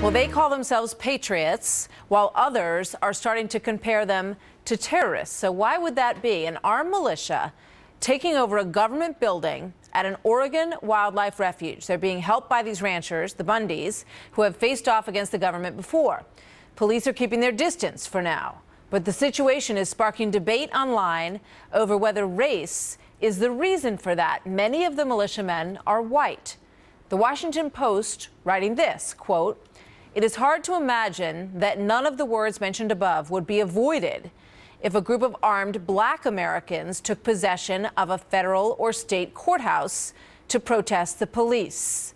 Well, they call themselves patriots, while others are starting to compare them to terrorists. So why would that be? An armed militia taking over a government building at an Oregon wildlife refuge. They're being helped by these ranchers, the Bundys, who have faced off against the government before. Police are keeping their distance for now. But the situation is sparking debate online over whether race is the reason for that. Many of the militiamen are white. The Washington Post writing this, quote, "It is hard to imagine that none of the words mentioned above would be avoided if a group of armed black Americans took possession of a federal or state courthouse to protest the police."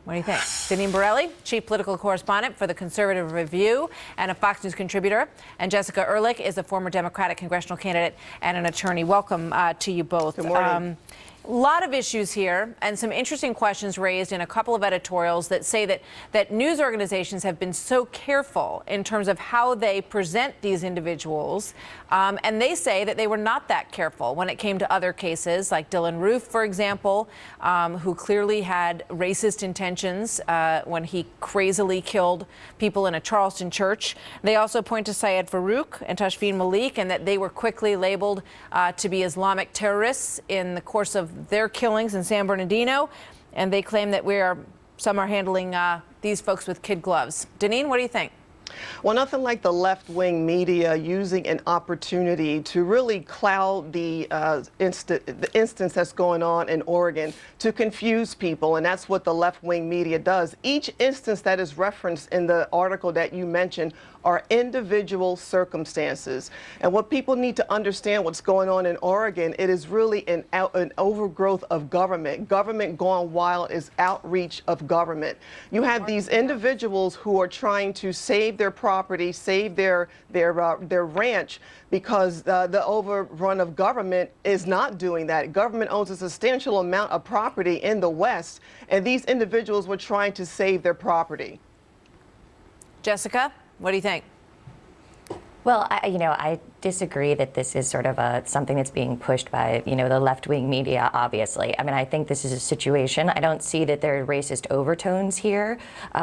What do you think? Deneen Borelli, chief political correspondent for the Conservative Review and a Fox News contributor. And Jessica Ehrlich is a former Democratic congressional candidate and an attorney. Welcome to you both. Good morning. A lot of issues here and some interesting questions raised in a couple of editorials that say that news organizations have been so careful in terms of how they present these individuals. And they say that they were not that careful when it came to other cases like Dylan Roof, for example, who clearly had racist intentions when he crazily killed people in a Charleston church. They also point to Syed Farook and Tashfeen Malik and that they were quickly labeled to be Islamic terrorists in the course of their killings in San Bernardino, and they claim that some are handling these folks with kid gloves. Deneen, what do you think? Well, nothing like the left-wing media using an opportunity to really cloud the instance that's going on in Oregon to confuse people, and that's what the left-wing media does. Each instance that is referenced in the article that you mentioned are individual circumstances. And what people need to understand what's going on in Oregon, it is really an overgrowth of government. Government gone wild is outreach of government. You have these individuals who are trying to save their property, save their ranch, because the overrun of government is not doing that. Government owns a substantial amount of property in the West, and these individuals were trying to save their property. Jessica, what do you think? Well, I disagree that this is sort of something that's being pushed by, the left-wing media, obviously. I mean, I think this is a situation. I don't see that there are racist overtones here.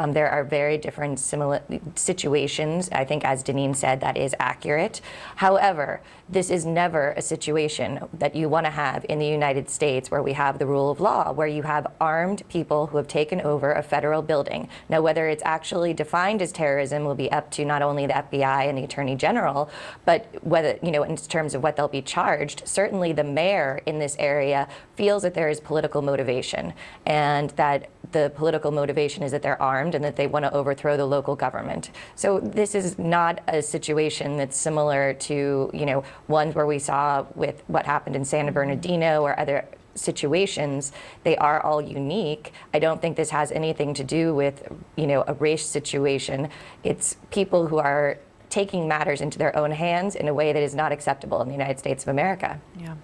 There are very different similar situations. I think, as Deneen said, that is accurate. However, this is never a situation that you want to have in the United States where we have the rule of law, where you have armed people who have taken over a federal building. Now, whether it's actually defined as terrorism will be up to not only the FBI and the Attorney General, but whether, in terms of what they'll be charged. Certainly the mayor in this area feels that there is political motivation, and that the political motivation is that they're armed and that they want to overthrow the local government. So this is not a situation that's similar to, ones where we saw with what happened in San Bernardino or other situations. They are all unique. I don't think this has anything to do with, a race situation. It's people who are taking matters into their own hands in a way that is not acceptable in the United States of America. Yeah.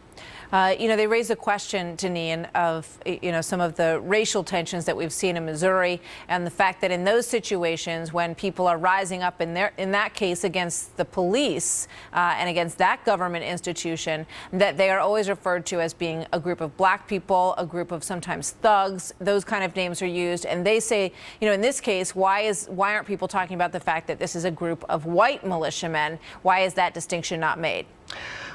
They raise a question, Deneen, of, some of the racial tensions that we've seen in Missouri, and the fact that in those situations when people are rising up in that case against the police and against that government institution, that they are always referred to as being a group of black people, a group of sometimes thugs. Those kind of names are used. And they say, in this case, why aren't people talking about the fact that this is a group of white militiamen? Why is that distinction not made?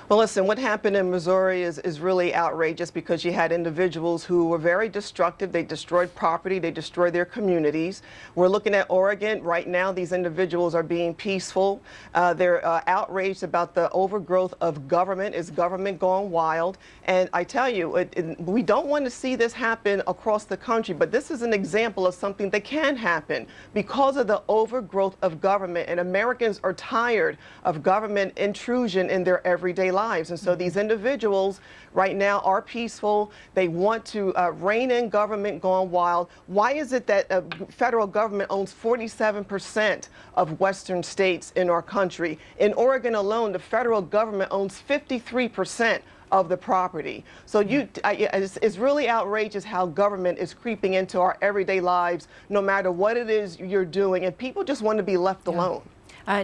Well, listen, what happened in Missouri is really outrageous, because you had individuals who were very destructive. They destroyed property. They destroyed their communities. We're looking at Oregon right now. These individuals are being peaceful. They're outraged about the overgrowth of government. Is government gone wild? And I tell you, we don't want to see this happen across the country, but this is an example of something that can happen because of the overgrowth of government. And Americans are tired of government intrusion in their everyday lives. And so these individuals right now are peaceful. They want to rein in government gone wild. Why is it that federal government owns 47% of Western states in our country? In Oregon alone, the federal government owns 53% of the property. So it's really outrageous how government is creeping into our everyday lives, no matter what it is you're doing, and people just want to be left alone.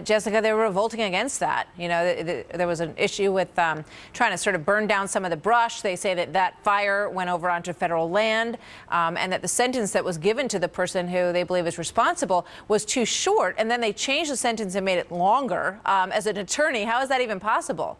Jessica, they were revolting against that. You know, there was an issue with trying to sort of burn down some of the brush. They say that that fire went over onto federal land, and that the sentence that was given to the person who they believe is responsible was too short. And then they changed the sentence and made it longer. As an attorney, how is that even possible?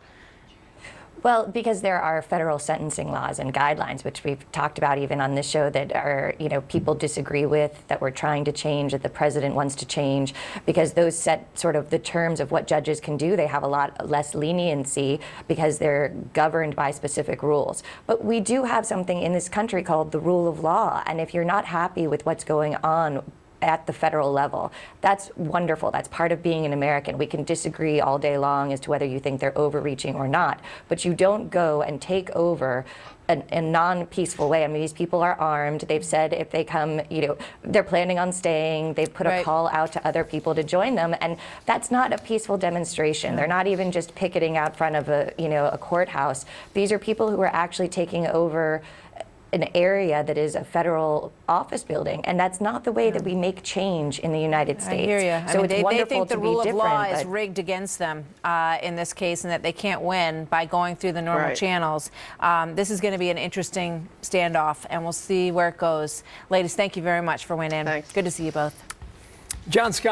Well, because there are federal sentencing laws and guidelines, which we've talked about even on this show, that are, you know, people disagree with, that we're trying to change, that the president wants to change, because those set sort of the terms of what judges can do. They have a lot less leniency because they're governed by specific rules. But we do have something in this country called the rule of law. And if you're not happy with what's going on at the federal level, that's wonderful. That's part of being an American. We can disagree all day long as to whether you think they're overreaching or not, but you don't go and take over in a non-peaceful way. I mean, these people are armed. They've said if they come, you know, they're planning on staying. They've put a call out to other people to join them, and that's not a peaceful demonstration. They're not even just picketing out front of a, you know, a courthouse. These are people who are actually taking over an area that is a federal office building, and that's not the way that we make change in the United States. I hear you. So it's wonderful they think the rule of law is but rigged against them in this case, and that they can't win by going through the normal channels. This is going to be an interesting standoff, and we'll see where it goes. Ladies, thank you very much for weighing in. Thanks. Good to see you both. John Scott.